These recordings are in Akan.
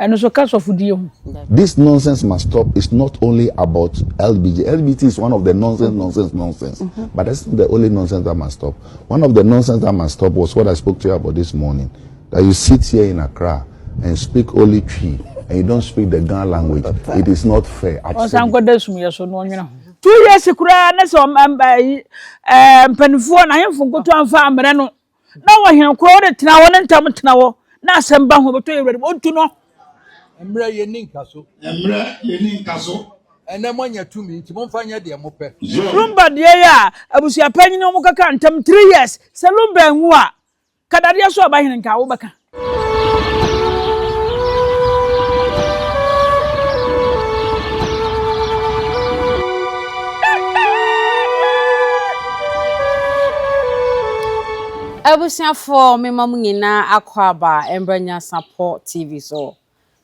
And so cast of you. This nonsense must stop. It's not only about LGBT. LGBT is one of the nonsense. But that's not the only nonsense that must stop. One of the nonsense that must stop was what I spoke to you about this morning. That you sit here in Accra and speak only Twi, and you don't speak the Ghanaian language. It is not fair. 2 years kura na so mpanifo na hemfo nkoto amfa amre no na wo hen kura de tena wo ntam tena wo na asem ho beto ewre ontu no emre ye ninkaso ene monya tumi nti momfa nya de mope lumba de ya abusia panyi no mukaka ntam 3 years se lumba enwu a kadade so ba hen nka wo beka Abusiafo memamu nyina akwaba Nyansapo Tv so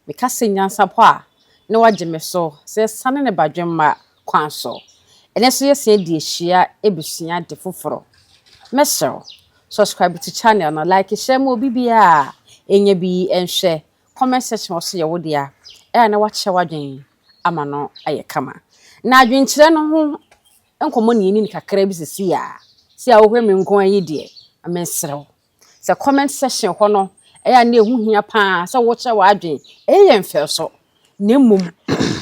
me Kesse Nyansapo a na wagye me so se sane ne badwemma kwan so ene so yesi edi ehia ebusua de foforo mesel subscribe to channel na like share mo bibia enya bi enhwe comment section wo so ye wo dia na wache wadwen ama no aye kama na adwenkyere no ho enkomo ne ni kakra bi sisi a si a wo hwe me nko ayi de amesrew se comment section ho no na ehu hia pa se wo che wadwen ye mfe so nemum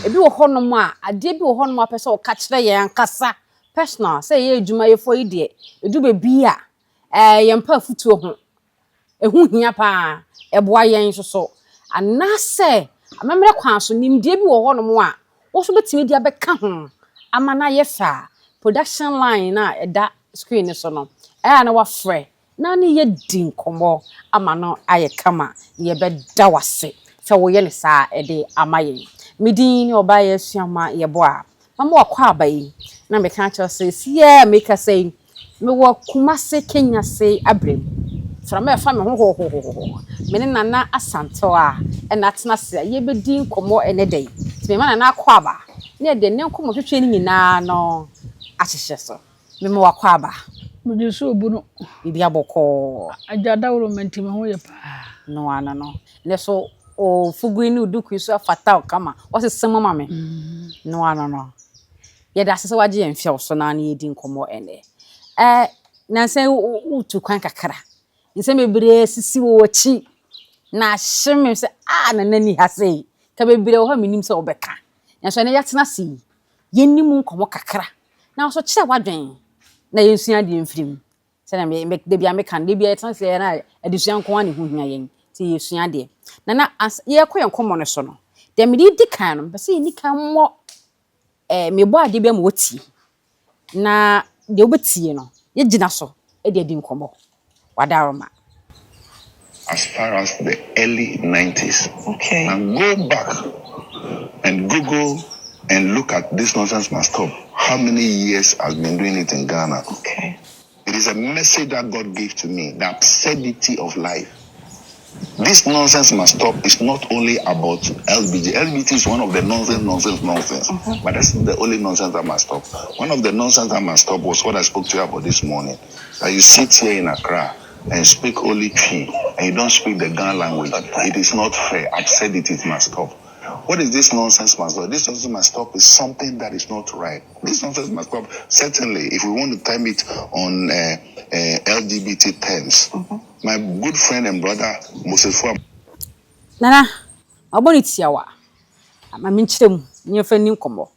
ebi wo honom a ade bi wo honom a pese wo ka kire ye ankasa personal se ye adwuma ye fo ide edu bebi a ye mpa futuo ho ehu hia pa eboa yen so anase amemre kwan so nimde bi wo honom a wo so betimi dia beka ho amana ye fa production line na eda screen so no na wa frɛ na ne ye din komo amano aye kama ye be da wase se wo ye ne saa ede amaye midin ni oba ye suama ye boa mama wakwa abai na me kan cho say sie me ka say me wo Kumase Kenya say abrem fra me fa me ho me ne nana asanto a na tena se ye be din komo ene dai me ma nana akwa aba ne de ne komo hwehwe ni nyina no ahyehye so me mo wakwa aba mujisu obuno bibi aboko ajada woro mentime ho ye pa no ana no ne so o fugui ni uduku so afata kama wose sema mame no ana no ye da sese waje ye mfia so na na ye di nkomo ene na se utu kwan kakra nse mebire sisi wo chi na hyem se na nani ha sei ka bebire wo ha minim se obeka na so ne yatena si ye nim nkomo kakra na so kire wadwen na yensua de mfrim se na me de bia me kan de bia yetena se na adusua nko ani hu hia yen ti yesua de na ye koyen komo ne so no de me di kan no be se ni kan mo me bo ade bia mo woti na de obetie no ye gina so e de din komo wadaroma as far as the early 90s. Okay. And go back and Google and look at this nonsense must stop. How many years has been doing it in Ghana? Okay. It is a message that God gave to me, the absurdity of life. This nonsense must stop. It's not only about LGBT. LGBT is one of the nonsense. But that's not the only nonsense that must stop. One of the nonsense that must stop was what I spoke to you about this morning. That you sit here in Accra and speak only Twi, and you don't speak the Ghanaian language. It is not fair. Absurdity must stop. What is this nonsense must stop? This nonsense must stop is something that is not right. This nonsense must stop. Certainly, if we want to time it on LGBT terms, my good friend and brother, Otumfuo. Nana, aboni tiawa. Ma minchirem, nyefa ni nkomo.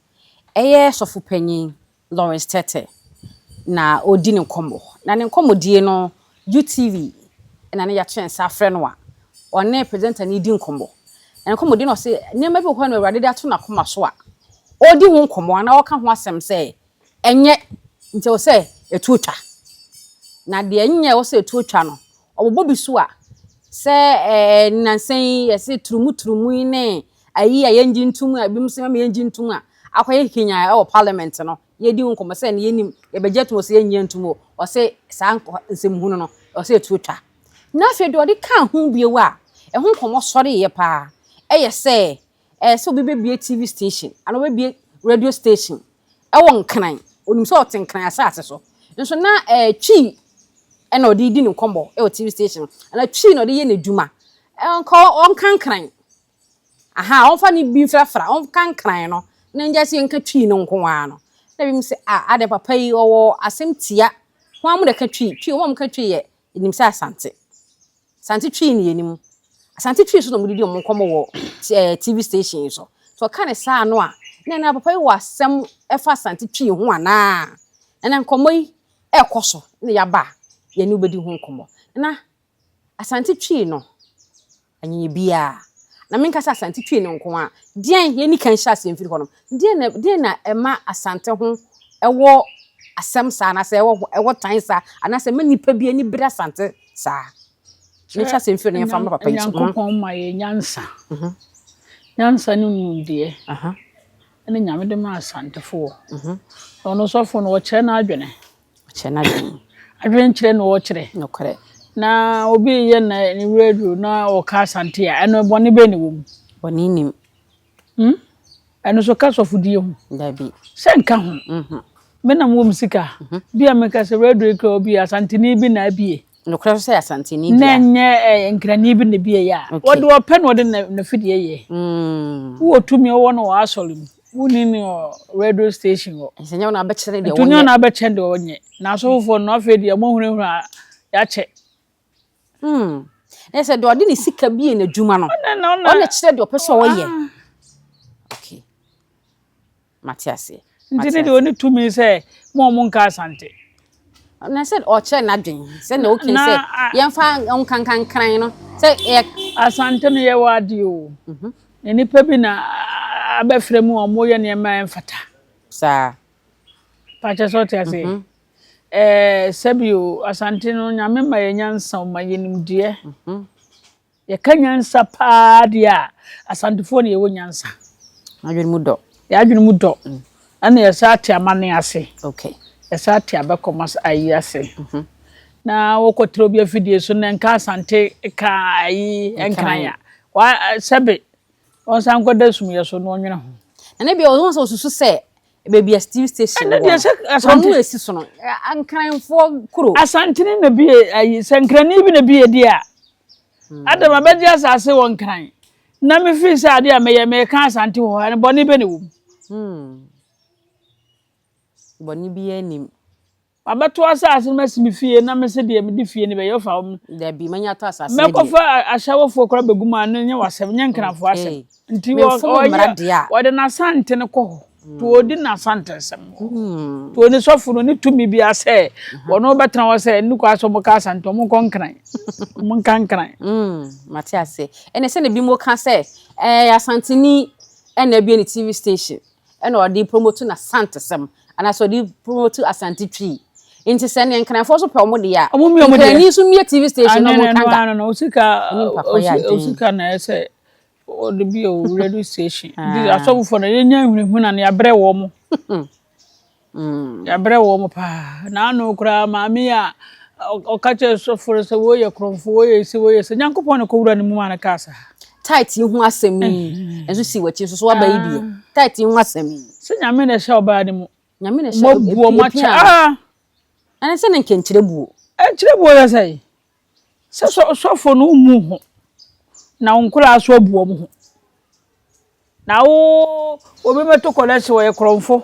Eye sofu panyin Lawrence Tete na odi ne nkomo. Na ne nkomo die no UTV na ne ya twensa afre no a. One presenter ni di nkomo. Na nkomo di no se nyema bi ho na awurade de ato na koma so a. Odi ho nkomo na woka ho asem se enye nti o se etuotwa. Na de enye o se etuotwa no. Obobo bisu a se nansen yesi turumu ne ayi ayenji ntum a bim se ma yenji ntum a akoye Kenya e parliament no ye di nkomo se ne yenim ye bejeto se yenye ntum o se sa nsem hunu no o se etuotwa na fe do de kan hu biewu a e hu nkomo sori ye pa ye se so be TV station ano be radio station e won kran onim so oten kran asase so nso na Twi ena odi di nkombo e o TV station ana Twi no de ye ne dwuma enko on kankran aha on fa ni bi frafra on kan kran no na nja se nka twi no nko wa no na bi mi se ade papa yi owo asem tia ho am de ka twi wo am ka twi ye nim se asante twi ni yenim asante twi so no mudidi om nkomo wo TV station so kan sa no a na papa yi wo asem efa asante twi ho ana na nkomo yi ekoso na ya ba ye ni obedi ho nkomo na asante twi no anyi bia na menka sa asante twi no nko a dien ye ni kan sha asem firi hono dien na ema asante ho ewo asem sa na se ewo tan sa ana se manipa bia ni bra asante sa ni sha asem firi no fam papa yi Nyankopon ma ye nyansa nyansa ni nudie ene nyame de ma asante fo ono so fo no wo kire na adwene adwen kire no wo kire no kire na obi ye na ni radio na o ka asante a eno boni be ni wo boni nim eno so ka so fudie hu dabi se nka hu me na mo musika bia me ka se radio ka obi asante ni bi na abie no kire so asante ni bia na nye nkrani bi na bie ya wo de o pe no de na fidie ye wo tumi wo no wa asole wuni ni radio station o senya na abekere de wonye na abekere de wonye na so fo no afa de mo hunu ya che na se de odi ni sika bie na djuma no ona kire de opese wo ye okay Matiase ntine de oni tumi se mo nka asante na said o che na dwen se na okay se yemfa on kan no se asante no ye wade o eni pa bi na abefre mu omo ye ne ma enfata sa pa che so te ase sabio asante no nyame ma ye nyansa ma ye nimdie ye ka nyansa pa dia asante fo ne ye wo nyansa adwen mu do ya adwen mu do ana ye sa ate amane ase okay ye sa ate abekomas ayi ase na wo kotro bi afidie so na nka asante ka ayi enkran wa sabe on san ko desum ye so no nwena ho na bia o so susu se baby TV station na dia se asante no esi so no ankranfo kuro asante ni na bie ayi sankrani bi na bie dia adam abeji asase won kran na me fi se ade a me ka asante ho ha boni be ne wo boni bi anim abeto asase masimi fie na me se de me di fie ne be yo fa da bi manya to asase me ko fa ashawofo kora beguma no nya wasem nya nkranfo asem nti wo de na asante ne ko to odi na asante sem to ni sofo no ni tumi bi ase wono betran wo se ni ko aso mo ka asante mo ko nkran mo nkan nkran Matiase ene se ne bi mo ka se asante ni ene bi ni TV station ene odi promote na asante sem ana so di promote asante twi inti se ne nkranfo so pe mo de ya nkrani so mi TV station no mo kanga no usika na ese o de bi o radio station di aso fo na nya hunu na ya bre wo mo ya bre wo mo pa na no kura maami a o ka che so for se wo ye kronfo wo ye se nyankopon ko wura ni mu ma na kasa tight hu asemi enso si wachi so wa ba yi tight hu asemi se nyame na sha oba ni mu nyame na sha buo ma cha ana se na nkenkyire buo enkyire buo ya sai se so fo no mu ho na onkura aso buo mu ho na wo obi meto college wo ye kronfo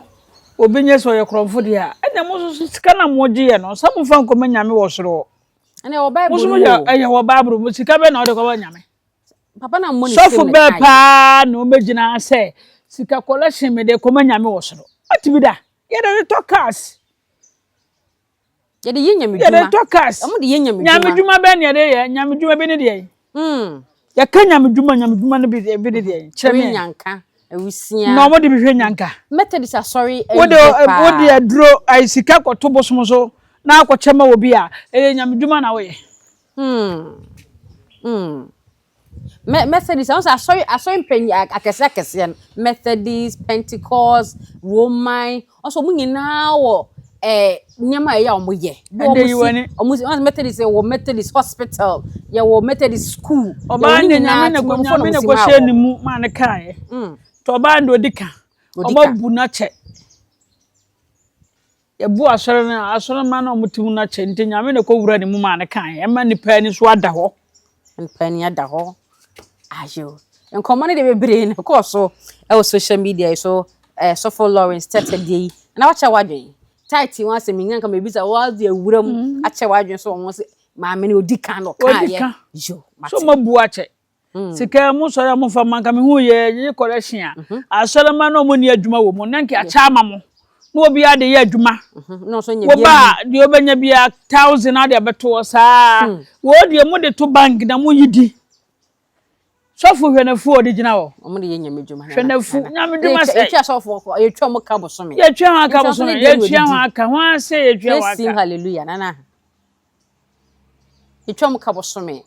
obi nye so ye kronfo dia ene mo so sika na mo je ye no sam fa nko nyame wo soro ene wo bible mo ye wo bible mo sika be na o de ko nyame papa na mo ni so fo be pa no megina se sika collection me de ko nyame wo soro atibi da ye de to cars ye de nyame djuma ye de to cars mo de nyame djuma be ne de ye nyame djuma be ne de ya ka nyame djuma ne bi de de kire me nyanka awusia no mo de bi hwe nyanka methodist sorry wo de adro ai sika koto bosom so na akochema wo bi a nyame djuma na wo ye Methodist sorry penny akese Methodist Pentecost Roman also mu nyina wo nyama ya omoye omu Methodist wo Methodist hospital ya wo Methodist school oba nyame na ko she ni mu ma ne kan to oba ndo dika oba bu na che ya bu asoro ma na omutim na che nti nyame na ko wura ni mu ma ne kan e ma ni pa ni so ada ho npa ni ada ho ayo Enkomo ne de bebre ne ko so e social media so so for Lawrence Saturday na wacha wadwen tight wan se minyan ka mebisa wa de awuram ache wadwen so won se ma me ne odi kan no kan ye yo so mabu ache sika mu so ya mu fa man ka me hu ye correction a asolama no mo ni adwuma wo mo nanke acha ama mo no obi ade ye adwuma no so nya wo ba de obenya bia 1000 ade abeto saa wo de mo de to bank na mo yidi sofu hwenefu odi gina wo omo de yenya medwuma hwenefu nyamedwuma se etwa sofu etwa mo ka boso me ye twa ho aka boso me ye twa ho aka ho ase ye twa ho aka hallelujah nana etwa mo ka boso me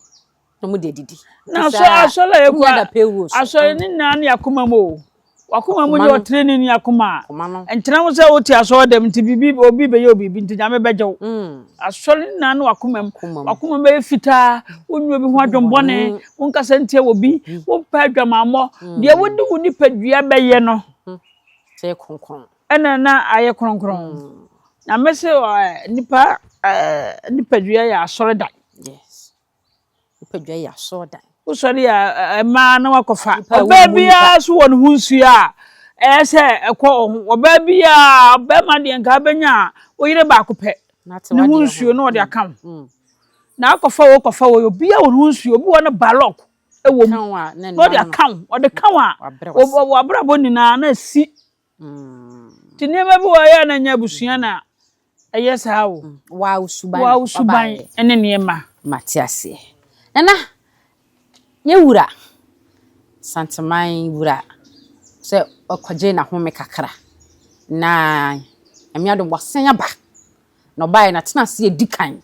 no mo de didi na so asola ye kwa asola ni na na yakoma mo wakoma mo yo training ni yakoma entina mo se oti aso dem ti bibi obi be ye obi nti nyame bejew asola ni na na wakoma be fita onyu obi ho adwombone wonka sentie obi wo pa adwamamo de wodi woni padua be ye no se kronkron ena na aye kronkron na mese nipa nipadua ya asola da yes nipadua ya asola da usori ya ma na wakofa obabia so won hunsu a ese ekọ obabia ba ma de nka benya oyire ba kope na hunsu no de akam na akofa wo obia won hunsu obi won balok ewo no de akam o de kan wa abrabo nina na si tinema bi wa ya na nya busua na eyesa wo wa usuban ene niema matiase nana ye wura santaman wura se okwaje na home kakra na amiado wasen aba no bai na tena se edikan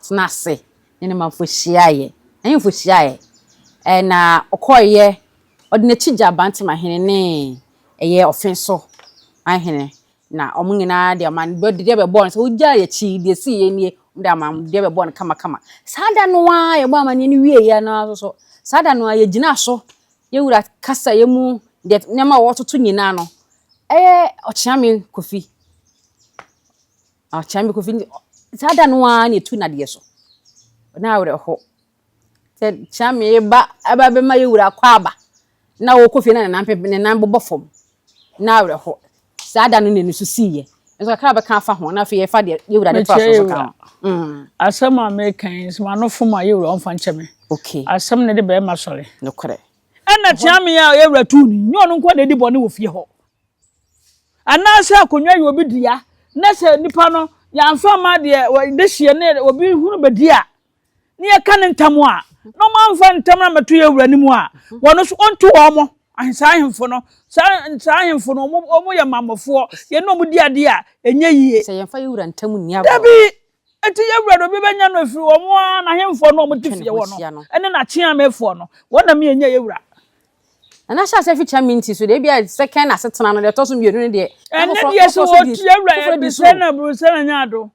tena se ne manfo hyiaye anyimfo hyiaye na okoye odine chija bantima hene ne eye ofenso ahene na omunyina de man body de be born so ugya ye chi de si ye nie de man de be born kama sada no wa ye bo amane ni wie ye na so sada no ye gina so ye wura kasa ye mu de nyama wo toto nyina no ochiame kofi sada no wa ne tu na de so na wure ho te chiame ba aba be ma ye wura kwa aba na wo kofi na na ne nan bobofom na wure ho sada no ne nusu siye enso akra be kan fa ho na fe ye fa de ye wura de to aso kan asem Americans mano foma ye wura onfa ncheme okay asem ne de be ma sore no kore ana tiame ya ye wura tu ni nyo no nko de di bone wo fie ho ana se akonwa ye obi dia na se nipa no ya mfa ma de de hie ne obi hunu be dia ne ye kan ntam a no ma mfa ntam na meto ye wura ni mu a wono so onto wo mo ansa ahemfo no sa ahemfo no omo ye mamofo ye no mu dia dia enye yie se ye mfa ye wura ntam ni agbo dabi eti ye wura do bi benya no afiri omo na ahemfo no omo tifie wo no ene na chia mefo no wona me enye ye wura na sha se feature minti so de bia second asetena no de to so mienu ne de ene de so wo tie wura bi se na bru se na nya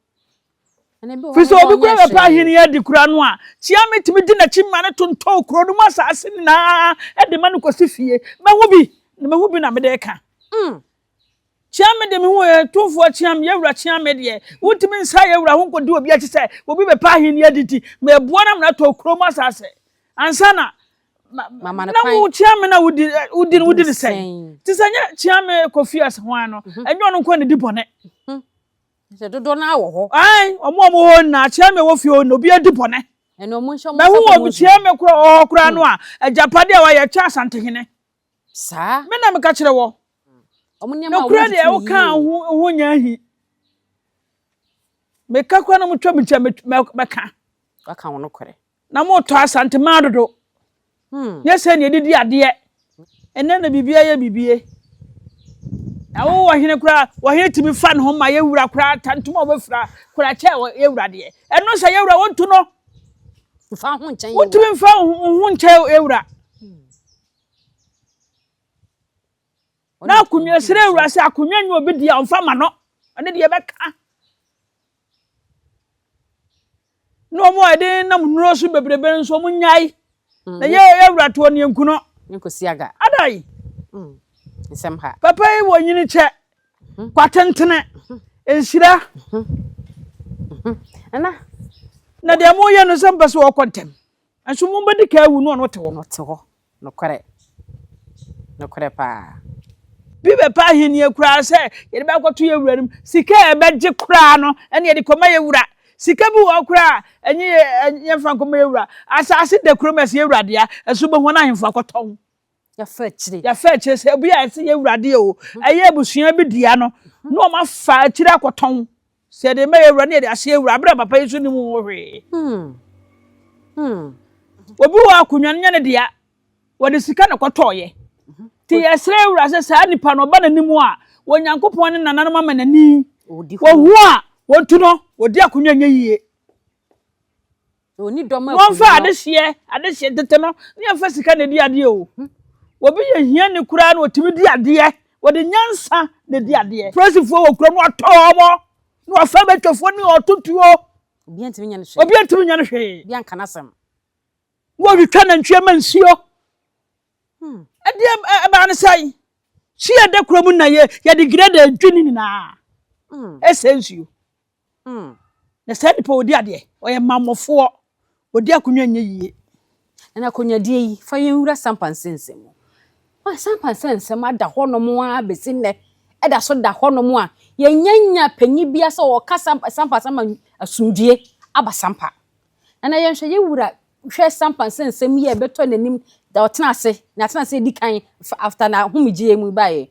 fiso obi kura be pa hini ya di kura no a chia metimi di na chima ne tonto kuro no masase na e de manu kosifie mehu bi na me de ka chia me de me hu e tonfo chia me yewura chia me de wutimi nsa yewura ho nkodi obi achi se obi be pa hini ya diti me buo na me to kuro masase ansa na mama na wo chia me na wudi ni sen ti sanya chia me kofi aswan no enyo no nko ne di bone se dodo na wo ho ai omo ho na chia me wo fie no bi adi bone eno mo nso mo me hu obi chia me kura no a ajapade a wa ye twa asantehene sa me na me ka kire wo omo nyama wo kura de wo kan ho nya hi me ka kwa na mo twa me ka aka wono kore na mo to asantema dodo nyese ne didi ade ene na bibia ye bibie na wo hene kura wo hene timi fa ne ho ma ye wura kura tantum obefra kura che ye wura de eno sa ye wura wontu no fa ho nchen ye wo timi fa ho nchen ye wura na akunye sere wura se akunye nyu obi dia onfa ma no ene de ye beka no mo ade na munuro so bebrebe nso mo nyai na ye wura to ne nkuno nkosi aga adai nsem ha papa yi wo nyini che kwatentene enhira na de mo ye no Sampa so wo kontem enso mo bedi ka awu no te wo no kore no krepa bi be pa henie kura se ye de be akoto ye wura nim sika e be je kura no ene ye de koma ye wura sika bi wo kura enye ye fa koma ye wura asase de kromas ye wura dia eso be hona hemfa akoton ya fa chire se bi a se ye wura dia o eye busua bi dia no no ma fa chire akoton se de me ye wura ne de ase ye wura bra papa yesu ni mu wo hwe obi wo akunwa nya ne dia wo de sika na kotoye ti yesre wura se sa nipa no ba nanimu a wonyankopon ne nananom amanani wo hu a wontu no wodi akunwa nya yie oni doma won fa adehye tete no ne fa sika na di ade o obi ye hia ne kura na otimi di ade wodi nyansa na di ade prosifo wo kura no atomo no afa betofo ne otutuo obi antimi nya ne hwe bi anka nasem wo witwa na ntwe mansio ade ba ne sai chi ade kura mu na ye de grade adwini na essential na sai de po odi ade oye mamofo odi akunwa nya yie na akunwa die yi fa yenwura sampansense mo wa sampansense ma da honom a besinne eda so da honom a yenya panyi bia so wo ka sampa asundie aba sampa na yenhwe yewura hwe sampansense mi ye beto nanim da otena ase di kan after na humigye mu bae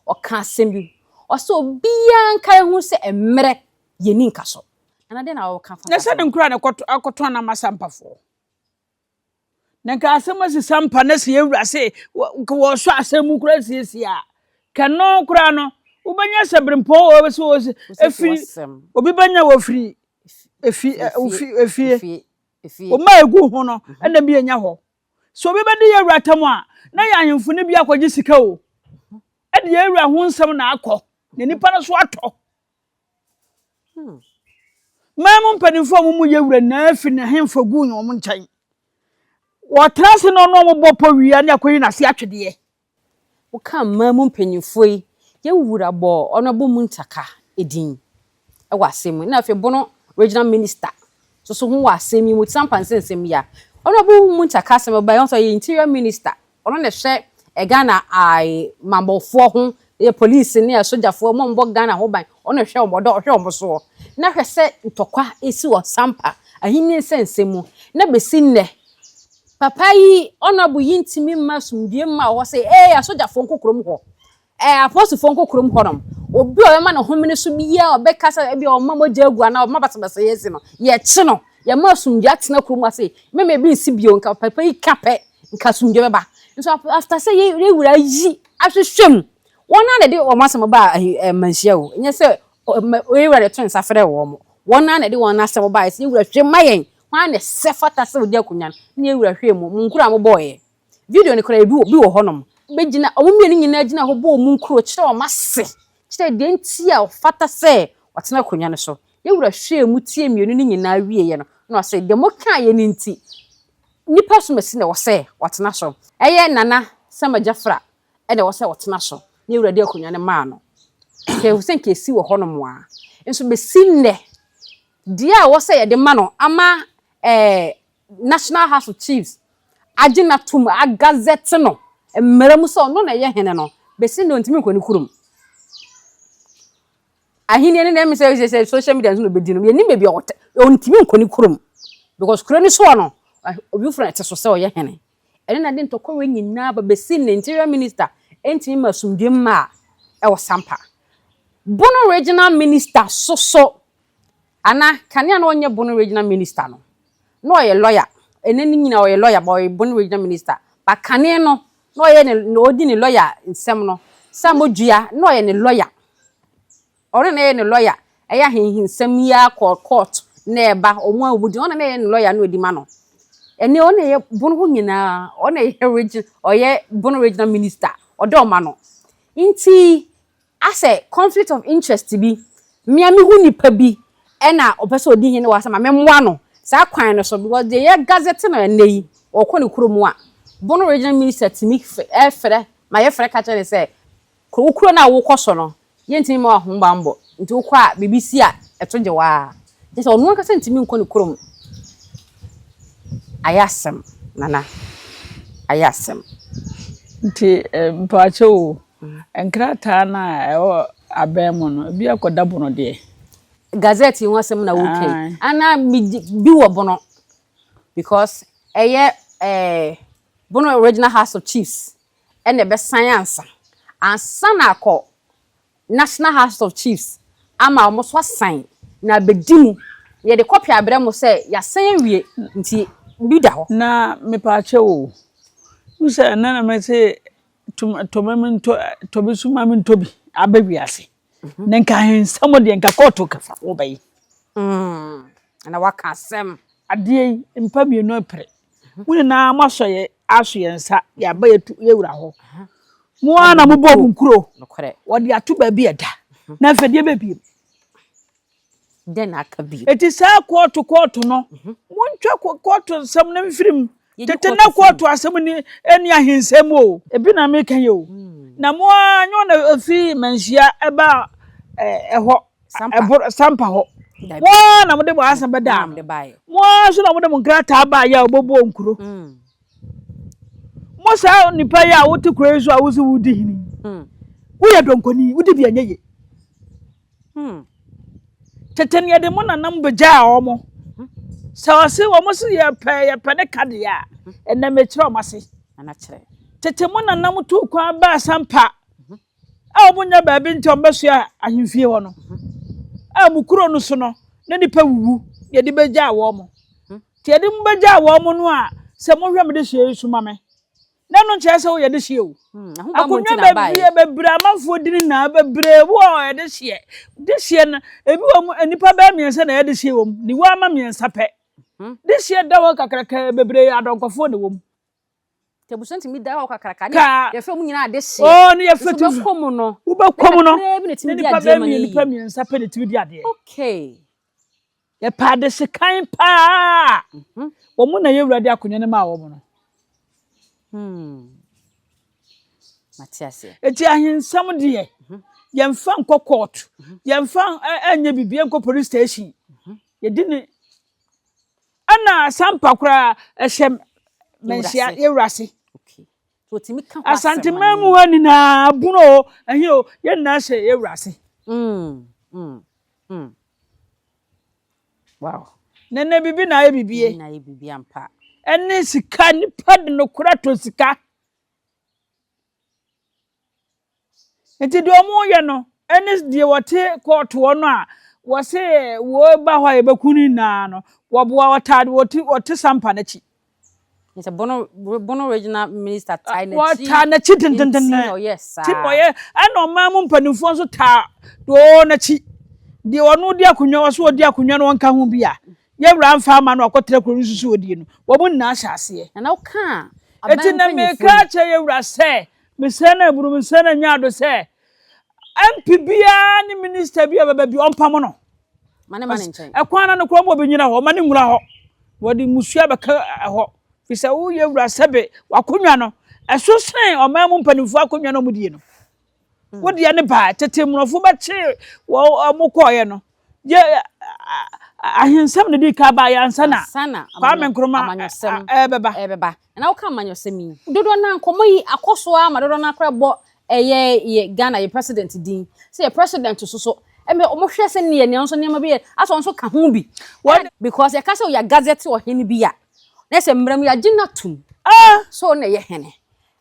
o ka asem bi o so bia nka hu se emre yeni nka so na de na o ka fa na se nkura na akoto na masampafo na ka asem asi sampa na se ewura se wo so asem kura siesie a kano kura no ubanya sebrimpo o se o efi obi banya wo firi efi o ma egu ho no na bi enya ho so obi bede ye wura tam a na ya ahemfo ne bi akwaji sika o ede ye wura ho nsam na akọ na nipa no so atọ mamu mpanimfo mu ye wura na afi na hemfo gu nyo mo nkyai wo trase no no mo bopo wia ne akoyi na se atwede wo ka mamu mpanimfo yi ye wura bo ono bo mu ntaka edin e wasem na afi bono regional minister so ho wasem mu sampansensem ya ono bo mu ntaka sem ba yon so ye interior minister ono ne hwe e Ghana ai mambofo ho ye police ne sojafo mo mbo Ghana ho ban ono hwe omodo hwe omoso na hwe se ntokwa esi wo sampa ahini sensemu na besinne papa yi ono bu yintimi masumdie ma wo se asojafo nkokrom ho apostle nkokrom ho nom obi o ma na homene so biya obekasa bi o mama jagua na o mabasabasa yesi no ye chi no ya masumdie atena krom ase meme bi nsi bio nka papa yi kape nka sumdie beba so after say ye wura yi ahwehwem wona na de o masem ba manhia o nya se we wura de twin safere wo mo wona na de wona asem ba se wura hwe mayen wa na se fata se odi akunyan na wura hwe mu nkura mo boye video ni kora bi wo honom begina omumie ni nyina gina ho bo mu nkuro kire o mase kire de ntia o fata se watena akunyan so ye wura hwe mu tie mienu ni nyina wie ye no na se de mo ka ye ni nti nipa so masi na wo se watena so eye nana sama jafra e de wo se watena so ye wura de akunyan ma no ke Hussein Kesse wo honom a enso besinne dia wo se ye de ma no ama National House of Chiefs agina tum agazette no mmeramu so no na ye hene no besinne ontimi nkoni kurum ahini ne me say social media no be dinu ye ni be ontimi nkoni kurum because kurani so no obi fura ete so se o ye hene ene na de ntokwa we nyina ba besinne interior minister entimi masumdie ma e wo sampa Bono regional minister so ana kania na onye Bono regional minister no ye lawyer eneni nyina o ye lawyer boy Bono regional minister ba kania no ye ne odi ni lawyer nsem no samodua no ye ne lawyer ore na ye ne lawyer eya hinsem ya court na eba omo obudi ona na ye ne lawyer no odi ma no ene ona ye Bono ho nyina ona ye region o ye Bono regional minister odo ma no nti ase conflict of interest bi miami hu nipa bi ena opese odi hene wasa ma memwa no sa kwan no so because the gazette na nei okoni kuromu a Bono regional minister timi efere ma ye fere ka tele se kuro na wo koso no ye ntimi ma ho mbambo nti wo kwa BBC a etoje wa nti onu ka se ntimi nkoni kuromu ayasem nana ayasem nti mpacho enkrata na ewo abemo no bi akoda bono de gazette yin wasem na okay ana bi wo bono because bono original House of Chiefs and be science ansa na akọ National House of Chiefs ama almost was sign na bedimu ye de copy abrɛ mo say ya san wie nti bi da ho na mepacho usa na me say to me to be suma me to bi abawiase na nka hensam de nka court kafa wo bai na waka asem ade mpa mienu apre woni na masoye asoye nsa ya ba ye wura ho mo ana mo bo bunkuro wo de ato ba bi eda na fede be bi den akabi eti sa court no mo ntwa court nsam na mfirim tete na court asem ni eni ahensem o ebi na me kan yo na mo anyo na afi manhia eba eho Sampa ho mo na mo de bo asa beda mo so na mo de mo nkrata ba ya obobo nkuro mo sa nipa ya wote kwezu a wosi wudi hini wo ya donkoni wudi bi anyeye tete ne de mo na nam beja omo sawase wo mo se ye pe ne kade ya ena me kire o mase ana kire tete mo na nam tu kwa ba Sampa a omunya ba bi nti ombesua ahemfie ho no a mukuro no so no ne nipa wuwu ye de beja wo mo tie de mo beja wo mo no a se mo hwe me de hye suma me na no nche se wo ye de hye o akonya ba bi bebre amanfo dini na bebre wo ye de hye na ebi wo nipa ba miense na ye de hye wo ni wo ama miensa pe de hye da wo kakraka bebre adonkofo de wo te busanti mi da wo kakraka ye fe mu nyina de hye oh ni ye fetu wo bekom no ni nipa miensa pe de tibi ade okay ye pa de sekan pa wo mu na ye wurade akonya ne ma wo mu no Matiase eti ahensam de ye mfa nko court ye mfa anya bibie nko police station ye dini ana Sampa kura ehye menhia ye wurase okay so timi ka asante mamu hani na buno ehio ye na hye ye wurase wow nene bibi na ye bibie na ye bibie ampa ene sika nipa de no kura to sika enti de omo ye no ene de wote court wo no a wo se wo ba ho ye bakuni na no wo boa wotade wote Sampa na chi nse bono regional minister tai na chi wota na chi dindindin oh yes ti boye ana omamu mpanimfo so ta do na chi de wono de akunwa wo so odi akunwa no wonka ho bia ye wura mfa ma no akotre kro nsusu odi no wo mu na hyase na uka eti na me ka che ye wura se me se na buru me se na nyado se MP bia ni minister bia baba bi ompam no mane nchen ekwana no kro mo be nyina ho mane nwura ho wodi musua beka ho fisa wo ye wura sebe wakonwa no eso sen omamu mpanimfo akonwa no mudie no wodi ya ne ba tete munofo ba che wo amokoye no ye ahensam ne di ka ba ya ansana kwa me nkroma beba na uka amanyosemi dodo na nkomo yi akoso ama dodo na kra bo ye Ghana ye president din say ye president so eme omohwe se ne nso ne ma bi aso nso ka ho bi because ye ka say ya gazette o hene bi ya na se mram ya ginatum so na ye hene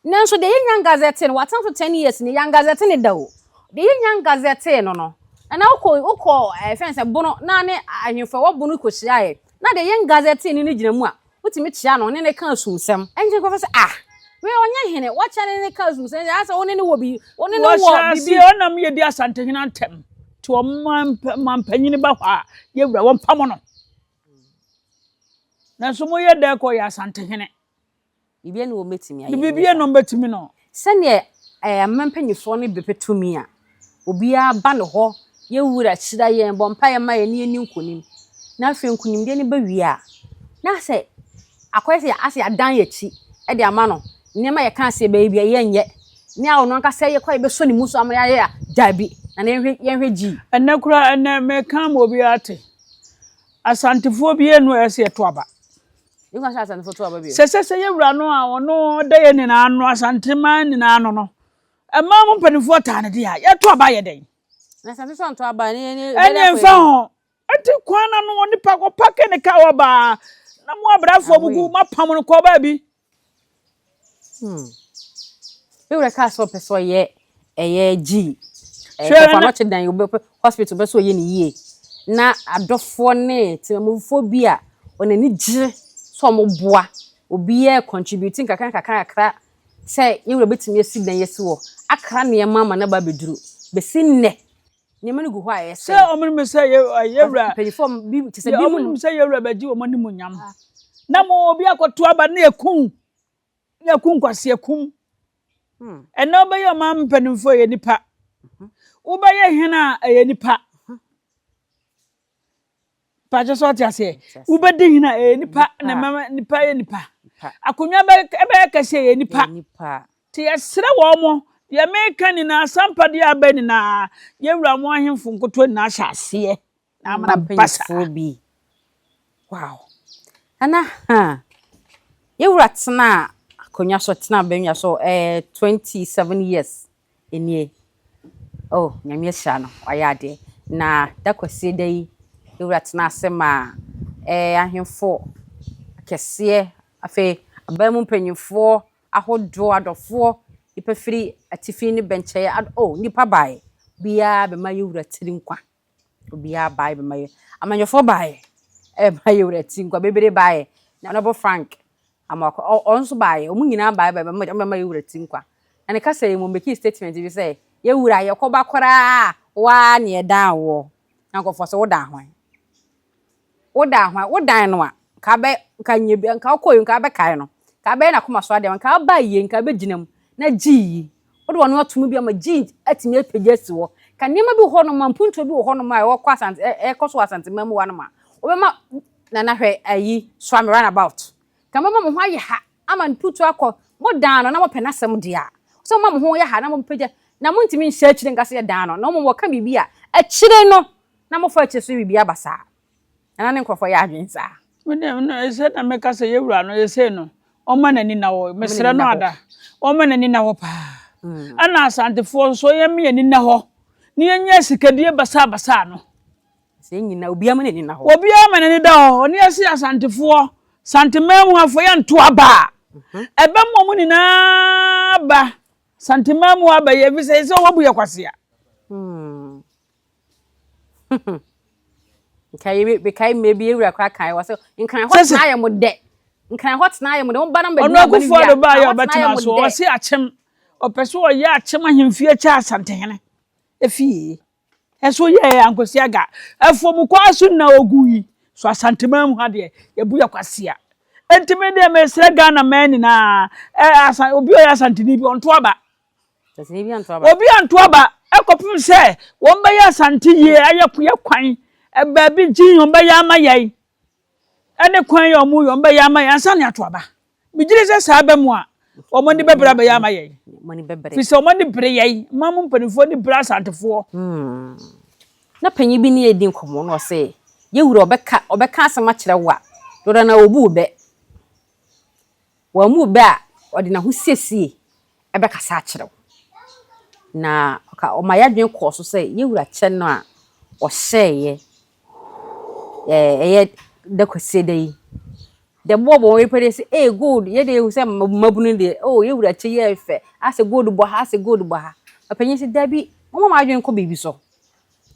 nanso de ye nyan gazette no watan for 10 years ne yan gazette ne dawo de ye nyan gazette no na uko fence bono na ne ahemfa wo bono ko hia na de ye gazette ni gina mu a utimi chia no ne kan sunsem enje ko fa we onye hene wacha ne kan sunsem asa one ne wo bi one ne wo bibi onam ye di asante hina ntem to mampanyini ba hwa ye wura won pam no na so mo ye de ko ya asante hene bibia ne wo metimi aye bibia no betimi no se ne mampanyifo ne bepetumi a obia ba ne ho ye wura chira ye bompa ye ma ye ne ni nkonim na afi nkonim de ne ba wi a na se akwese ase adan ye chi e de ama no ne ma ye kan se ba bia ye nye ne a ono nka se ye kwa be so ne muso amya ye a dabi na ne ye hweji enne kura enne me kan mo bi ate asantefo bi enu ese to aba You can share photo about you. Say you run no day in an Santiman in an no. A mamma penny for tiny dear, yet to buy a day. Na sante so nto aba ni Any phone. I think one on the pack or pack in the cow bar. No more breath for my pamon call baby. You record so person ye G. For not then you be hospital be so ye ni ye. Na adofo ne temophobia on ani gire so mo boa obi e contributing kakra say you will betimi asi dan yesi wo akra ne mama na ba beduru be sinne ne mani gu ho aye say omni me say yewra perform bi ti say bi mu say yewra ba ji o mani mu nyam na mo obi akoto aba na ekun kwase ekun eno be yo mam panimfo ye nipa wo ba ye hena ye nipa pa je so ti ase wo ba de hena nipa na mama nipa ye nipa akonya be kase ye nipa ti yesre wo mo ye meka ni na Sampa de abani na yewra mo ahemfo nkoto na ahase na amana basa bi wow ana yewra tena akonya so tena benwa so 27 years enie oh nyame hia no ayade na dakwase dai yewra tena asema ahemfo Kesse afi abamu mpanyimfo ahodo adofo ipafiri atifi ni benche nipa bae bia be ma yewra tiri nkwa obia bae be ma amanyofo bae ma yewra tiri nkwa bebere bae na no Frank amako onso bae omu nyina bae be ma yewra tiri nkwa na ne kasa ye mo make statement bi say yewra ye koba kora wa ne dan wo na nkofo so woda hwan wodan no a ka be ka nyebi nka okoyin ka be kai no ka be na koma so ade nka ba ye nka be ginam na gi wode wono atum bi ama gi atime apegesi wo ka niam bi ho no mampunto bi ho no ma e wo kwa asante koso asante mamu wa no ma obema na hwe ayi so am run about ka mama mo ho aye ha ama nputu akọ mo dan no na mo pena sem dia so mama mo ho ye ha na mo pegya na mo ntimi nhya akire nka se dan no na mo ka bibia akire no na mo fa akire so bibia basa na ne nkofo ya adwensa no ese na meka se yewra no ese no oma nani na wo mesre no ada oma nani na wo pa ana asantefo so ye me nani na ho ne yenya sikadie basa no se nyina obi ama nani na ho obi ama nani da ho ne ase asantefo santemam afo ye nto aba ebe mo ni na ba santemam aba ye bi se wo bu ye kwase a kai maybe ewra kwa kai was nkan hot na ayemo de nkan hot na ayemo de won banam be ono akufo do ba ya betina so o se achem opeso o ya achem ahemfie cha asantehene efie eso ye ankosi aga efom kwa so na ogui so asantemam ha de ye bu ya kwase a entime de mesre Ghana man na obi o ya asanteni bi onto aba obi anto aba ekopum se won ba ya asante ye ayekoye kwan baby jin on ba ya mayai ene kwan yo mu yo ba ya mayai ansa ne ato aba bigire se sa ba mu a omo ni bebra ba ya mayai moni bebre fi se omo ni bre yai mamu mpanifo ni bra santefo na panyi bi ni edi nkomo no se yewura obeka asema kire wa dodo na obu be wa mu be a odi na ho siesie ebeka sa kire na ka o mayadwen ko so se yewura kye no a o hyeye the Kesse day. The bobo we put say, good, ye de say mabunu de. Oh, you would achieve ye fe. As a good boy, as a good boy. A penny said, Debbie, oh, my dream could be so.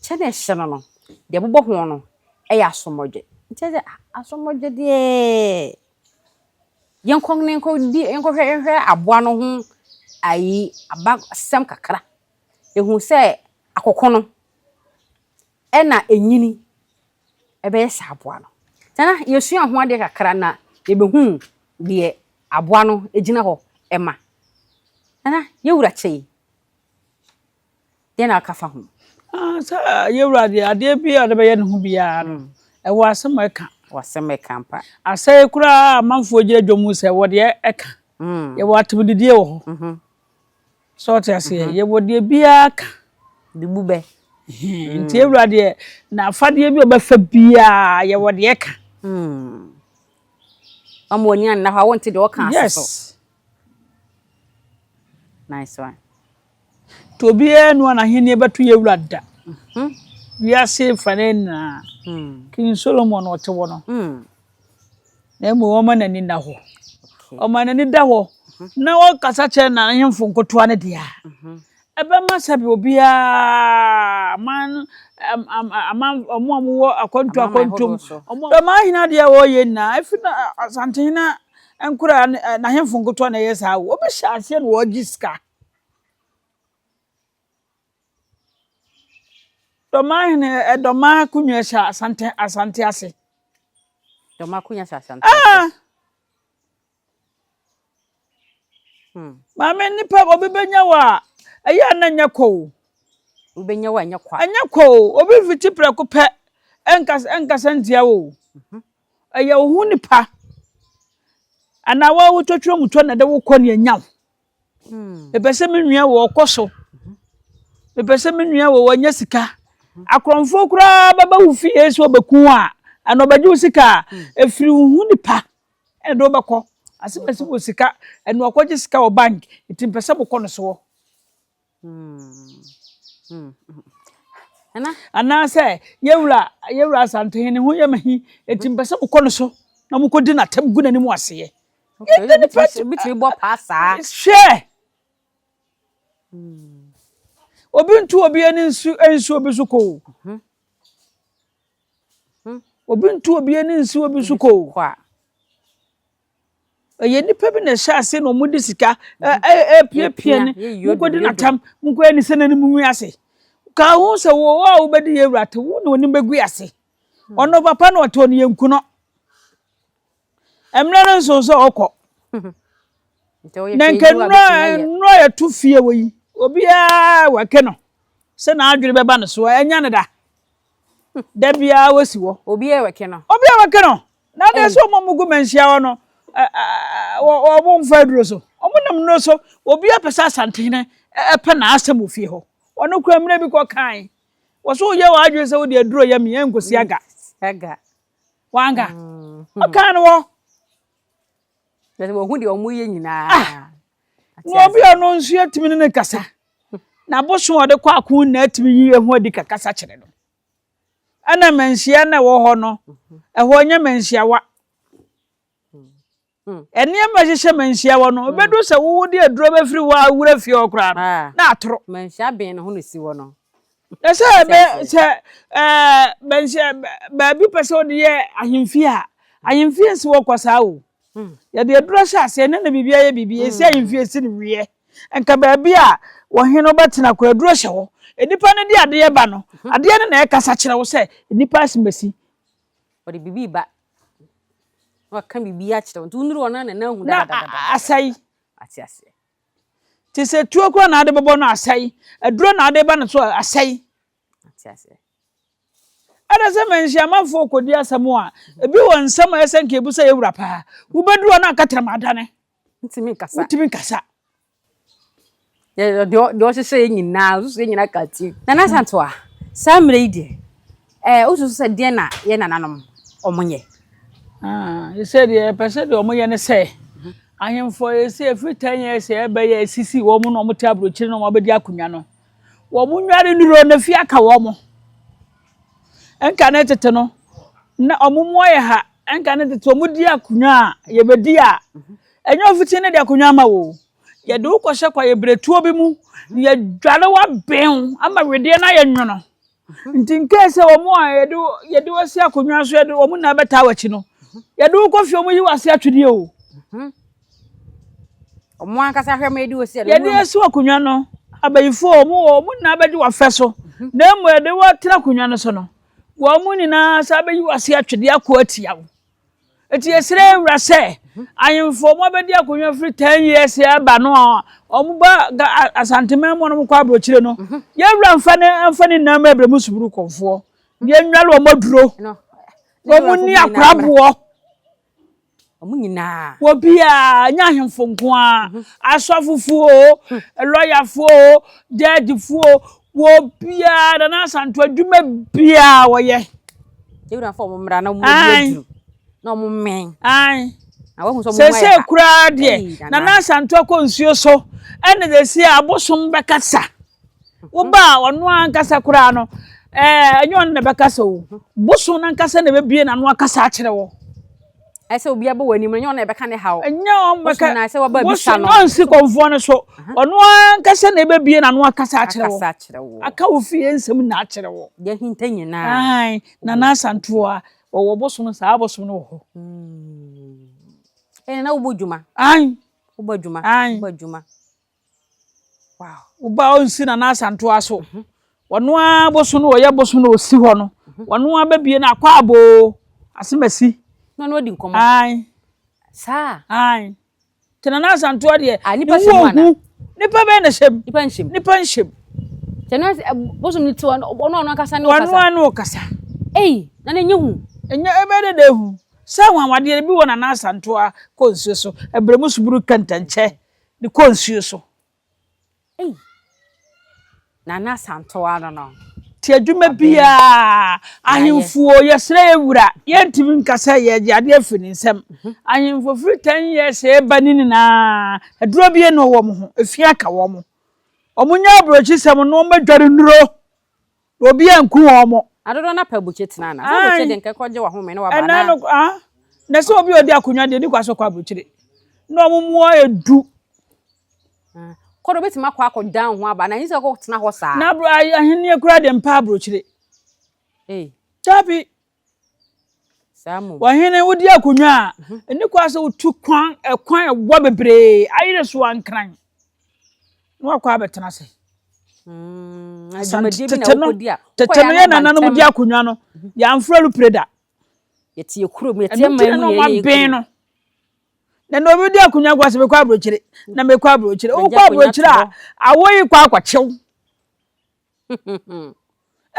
Chene shannon. The bobo hono. So much. It says, so much, dear. Young Kong Nanko, dear, and her a one whom I about some kakra. You who say, a cocono. Ena enyini. Ebe saboa no tana yesua ho ade kakra na yebehu de aboa no ejina ho ema ana yewura chei de na akafa ho sa yewura de ade bia de be ye ne ho bia no e wasem eka mpa asai kura amanfo gire dwomu se wo de eka ye watimdidie wo ho so te ase ye wo de bia ka de bube nti ewrade na afade bi obafa bia ye wode eka Amoni and now I wanted all kinds. Yes. Nice one. To be anyone I hear never to you radda. We are safe for King Solomon or to one. Name woman and in the hole. O man and in the hole. Now all Casacha and him from Cotuana dear. Eba masabi obi a man a mom a kontu akontum o ma hina de wo ye na afina asante hina enkura na hemfo ngoto na yesa wo be sha ase na wo giska do ma hina do ma kunwa sha asante ase do ma kunya sha asante ase ma me nipa obi benya wa eya na nyako ubenya wa nyakwa anyako obi fiti preko pe enkasa ntia wo eya ohu nipa ana wa wo twetwe mutwa na de wo kɔ ne nyaw ebese menua wo koso ebese menua wo wanya sika akromfo kura baba wo fi yesu obeku a ana obaji sika efiri hu nipa e do bekɔ asebese wo sika eno akɔje sika wo bank itimpese bo kɔ no so ana say yewura santohene ho yemahi etimpese bo kɔ no so na mo kɔdi na tam gu na ni mu ase bitri bo pasa share obi ntu obi ani ensu obi suko obi ntu obi ani ensu obi suko kwa ye nipa bi na sha ase no mudi sika pie ni mukodi na tam muko ani senani mu ase ka hu se wo wa obedi yewura te wo na oni begu ase ono papa na oto ni yankuno emre no so so okɔ Nanke no ya tu fie we obi a wake no se na adwere beba no so enya ne da bia wasi wo obi e wake no na de so momugu manhia wo no wo mfa duro so omunam no so obi a pesa asante ne epe na asem ofie ho ono kura mre bi ko kan wo so ye wa adwere se wo de duro ya me enkosi aga wanga okan wo That's what we are nyina. No bi ono nsu atimi ne kasa. Na boso ode kwa akun na atimi yi ehu adi kasa kire no. Ana manhia na wo ho no. Eho nya manhia wa. Eni amahye manhia wo no. Obedu se wo de aduro be firi wa wura fie okra no. Na atoro. Manhia ben no ho no si wo no. Ese manhia ba bi pese ode ye ahemfie si wo kwasa o. Ya de aduro sha ase na bibia ye bibia esi ahemfie si ne wie enka ba bia wo heno betena ko aduro hye wo enipa ne de ade ye ba no ade ne na e kasa kire wo se enipa asimasi o de bibi ba wa kan bibia kire wo tunuru ona na hu da asai ati ase ti se tuo ko na ade bebo no asai aduro na ade ba no so asai ati ase ada se manhia mafo kodi asamo a ebi won nsam esenke ebusa yewura pa ubeduro na akatrama adane ntimi kasa do se nyina so nyina kati na santo a samre ide usu se de na ye nananom omonye you said ye person de omonye ne se ahemfo ese every 10 years e be ye sisi wo mu no mo tabro chiri no mo abedi akunwa no wo mu nware nuro na fi aka wo mo enka na tete no na omumo ye ha enka na tete omudi akunwa ye bedi a enyo ofiti ne de akunwa ma wo ye de ukɔhye kwa ye bretuo bi mu ye dware wa ben ama wede na ye nwono nti nkese omo a ye de wasi akunwa so ye de omo na beta wachi no ye de ukɔfi omo yi wasi atwede o omo ankasa hwe ma de wasi ye de esi akunwa no abayifo omo na bedi wa feso na emu ye de wa tira akunwa no so no wo mu ni na sabe yi wase atwede akọ atia wo eti esire wura se ayemfo mo bedi akonwa free 10 years ya ba no omu ba asanteme mo no kwa abrochire no ye wura mfa ne na ma ebremu suburu konfo ye nwale o maduro wo mu ni akrabo omu nyina wo bia nya ahemfo nko a asofufu loyafu judgefu wo bia da na santo adwuma bia wo ye wura fo mo mra na mo maduro na mo men se kura de na Nyansanto akonsuo so ene de se abosom bekasa wo ba ono ankasa kura no enyo ne bekasa wo bosom na ankasa ne bebie na no akasa akere wo ese obi aba wani mu enyo na beka ne hawo enyo beka na se wa ba bisa no no nsi konfo no so ono ankasa ne bebie na no akasa akere wo aka wo fie nsem na akere wo ye hinta nyina ai na Nyansanto a wo bosom sa abosom no ho na ubojuma ai ubojuma wow uba onsi na Nyansanto aso wono abosom no ye bosom no osi ho no wono ababie na akwa abo asemasi no odi nkomo ai sa ai tena Nyansanto de nipa semana nipa be na shem nipa nshem tena bosom ni to ono akasa ne okasa wono anu okasa na nenye hu enya ebe de hu sa wanwade bi wona Nyansanto a konsuo so ebremu suburu kantanche ni konsuo so na Nyansanto ano no ti adwuma bia ahemfuo yesre ewura yentimi nkasa ye ade afini nsem ahemfo free 10 years e banini na aduro bie no wo mo ho efia ka wo mo omunya abrochi sem no madware nuro obi anku wo mo adodo na pabuche tena na so boche de nkekọje wa home na wa bana na so obi odi akonwa de ni kwaso kwa abrochire no omumu edu kodo betima kwa down ho aba na yin se ko tena ho saa na bro ahenie kura de mpa abrochire tabi samu wa hene wodi akonwa ni kwaso utu kwan ewo bebre ayire so ankran no akwa betena se adwumadie bi na wokodi a teteno na nanu mudi akonwa no ya mfralu preda yetie kurom yetie mamu ye no na no bi di akonwa gwase be kwa abrochire na me kwa abrochire o kwa abrochire a awoyi kwa akwachew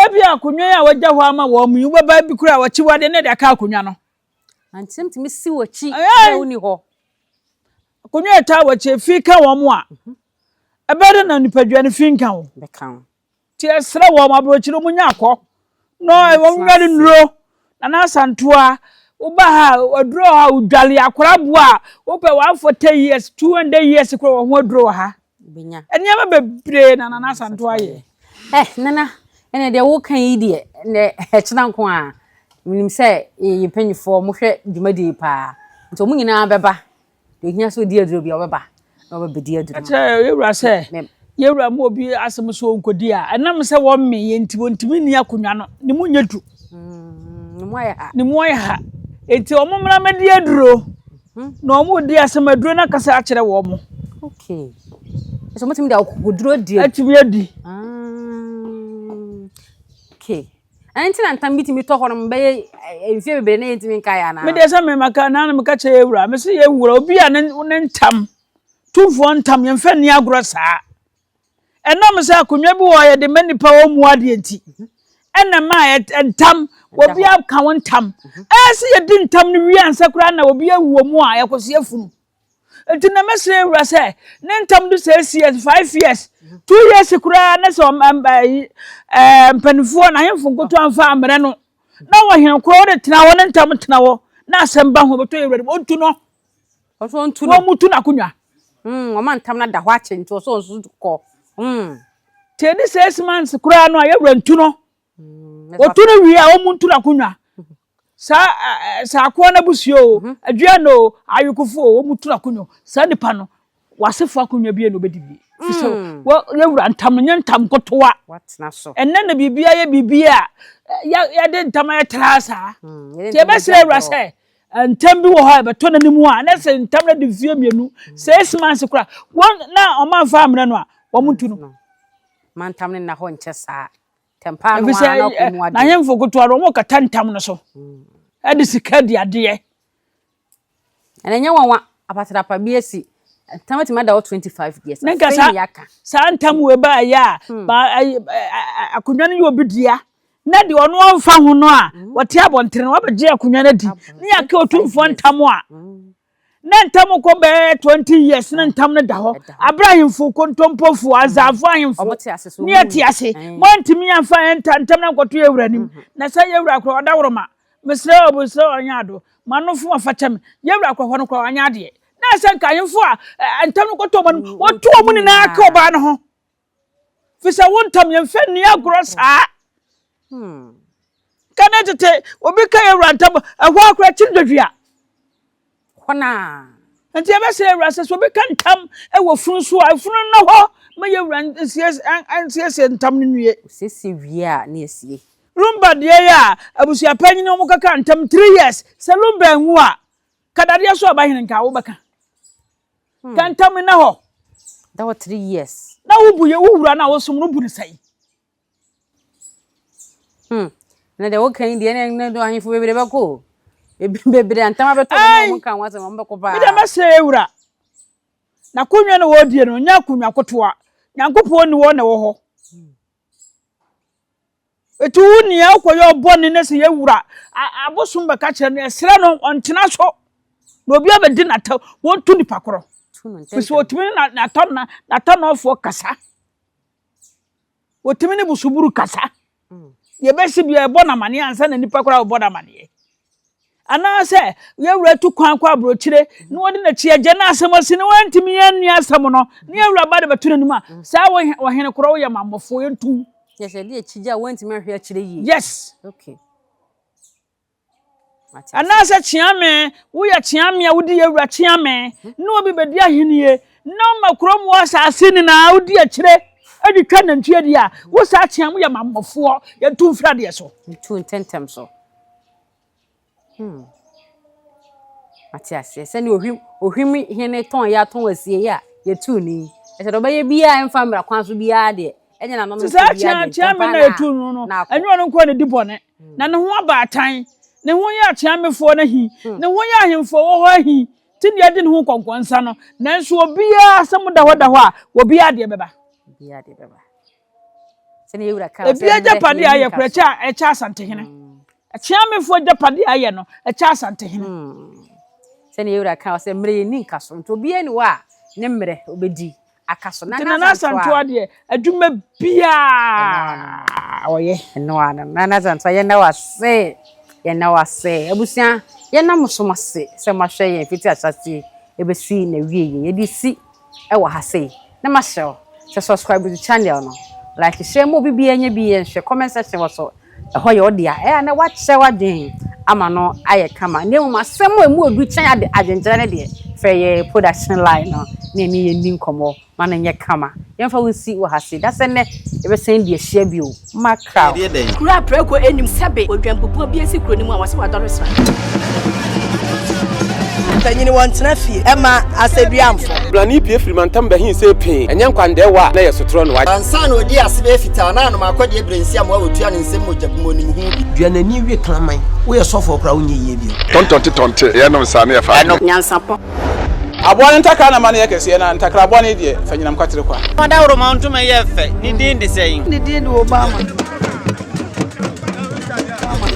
ebi akonwa ya wagya ho ama wo mu ba ba bi kura wachi wade ne de ka akonwa no antim timi si wachi na uni ho akonwa eta wachi fi ka wo mu a ebere na nipadua ne fi nka wo be kan ti esra wo ma abrochire mu nya akọ no wo nware nuro na Nyansanto a uba ha odro ha udwale akora boa ope 140 years 200 years kro ho odro ha benya eniama bebre na Nyansanto aye nana ene de wo kan yi de ne hechina nko a minim se yipanyifo mo hwe dwumadi pa nto mo nyina beba de hia so di aduro bia obeba na obedi aduro acha yewura se yewura mo obi asem so onkodi a enam se wo me yentimi ni akonwa no ni mu nyedu ni mo ya enti omomra medi aduro na omo di asem aduro na kasa akere wo mo okay so mo timi da okuduro di atimi adi okay anti na ntam bitimi to hono mbe enfie bebe na yentimi nka ya na me de se me maka na me ka che yewura me se yewura obi a ne ntam tumfo ntam ye mfa ni agro saa enam se akonwa bi wo ye de manipa wo mu ade enti ena ma ntam obi aka won ntam se ye di ntam ni wi ansa kura na obi awuo mu a yekoso afunu enti na mesre yewura se ne ntam do 6 years 5 years 2 years kura na so mpanifo na hemfo nkoto amfa amre no na wo hen ko de tena wo ne ntam tena wo na asem ba ho beto yewura ontu no ontu no wo mutu na akonwa wo man ntam na da ho ache nti so nsu ko tedi 6 months kura no yewura ntu no otu wi a wo muntu na akonwa sa akwa na busio adua no ayukufo wo mutu na akonwa sa nipa no wasefo akonwa bi no bedibi so wo yewura ntam nye ntam kotoa watna so enne na bibia ye bibia ya de ntam ya trasa te besre yewura se ntam bi wo ha beto na nimu a na se ntam na de fie mienu 6 months kura won na o man fa amre no a wo muntu no man ntam ne na ho nche saa tempa no ana ko mu ade na hemfo kotoa ro mo kata ntam no so ade sika di ade enenye wanwa apatara pa bi esi tamati mada 25 years nenka sa ntam we ba ya ba akonwa no obidia na de ono amfa ho no a wote abontere no wabegye akonwa na di ne yake Otumfuo ntam a na ntam ko be 20 years na ntam no da ho abrahimfo kontompofu azafo ahimfo ne ati ase mo ntimi amfa ntam na nkoto yewura nim na sa yewura kro odaworoma mesre obusre onyado manofo afachem yewura akwahwo no kwa anyade na se nkayemfo a ntam no koto man woto mu ni na aka oba no ho fisa wontam yemfe ni agro saa kana tete obi ka yewura ntam ehwo akra chindodua hona nti ebese yewura se so obi ka ntam ewo funu so afunu no ho ma yewura nsiese ntam no nwie sesi wie a na esie Lumba de ya abusia panyi no mukaka ntam 3 years se lumba enwu a kadade so abahene nka wo beka kan ntam na ho that was 3 years na wubuye wuwura na wosum no buni sai na de wokan de na do ahifo bebere bako bebere ntam abeto no muka wase mo mbeko ba bi de mase ewura na kunwa na wodie no nya kunwa kotoa nyankopɔ ni wo na wo ho etu ni akoyo obone ne se yewura abosum be ka kire ne esre no ontena so na obi abedi nata wontu ni pakoro fisi otimi na ton ofo kasa otimi ni busuburu kasa ye besi bia ebona mane ansa na nipa kora obona mane ana se yewura tu kwan kwa brochire ni wodi na chiaje na asemasi ni wantimi yanni asem no ni yewura ba de betunanum a sa wo hene kora wo ye mamofo yentu yes e dey chija wantimi ahwe akire yi yes okay ana se chiame wo ya chiame a wodi yewura chiame no obi bedi ahenie no makrom wo asase ni na wodi akire aditwa na ntue dia wo sa chiame ya mamofo yentu mfrade so tu intentem so Matias, se ni ohwimi hene ton ya ton asie ya yetu ni. E se do baye bia emfa mra kwan so bia de. Enye na no no bia de. Chiame na yetu no. Enyo no nko ne dibone. Na ne ho aba atan. Ne ho ya chiamefo na hi. Ne ho ya ahemfo wo ho hi. Ti ne ade ne ho konkonsa no. Nanso obia asem da ho a, obia de beba. Bia de beba. Se ni ewura ka. Ebia japade aye kuracha echa asante hene. Chiamefo japade aye no echa asante hene. Se ni ewura ka se mre ni nkaso nto bia ni wa ne mre obedi akaso na santo ade adwuma bia oye no ana na santo ye na wase abusia ye na musomase se mahwe ye fiti asase ebesui na wie ye di si e wa hase na mahwe se subscribe to channel no like share mo bibia nya bi ye nhwe comment section wo ho ye odia na wa che wadwen ama no aye kama ne mu asem emu odu chan ade agenjere ne de fe ye production line no ne ni ye ni nkomo mana nye kama ye fa wonsi wo hase da se ne e be sen de hia bi o makra kura preko enim sebe odwampopo bi esi kro ni mu a wase wadoro sra tanyini wontena fie ema aseduamfo blani pie frimantam be hin se pin enye nkwande wa na ye sotro no wa ansa na odi asebe fita na no makode ebrensi am wa otua ne nsem mojabmo ni mu hu bi duanani wie klaman wo ye sofo kra wo nye ye bi tontonte ye no sa na ye fa nyansapo aboa ntakra na mane ye kese na ntakra aboa ne de fanyinam kwatere kwa mada woro mantum ye fe ni din de sayin ni din de obama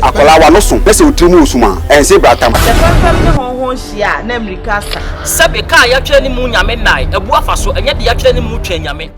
akola wa no so pese otrimu osuma ense bratam se fanfam ne honhon hia na amerika sa sabe ka ya twere ni mu nyame nai ebu afa so enye de ya twere ni mu twa nyame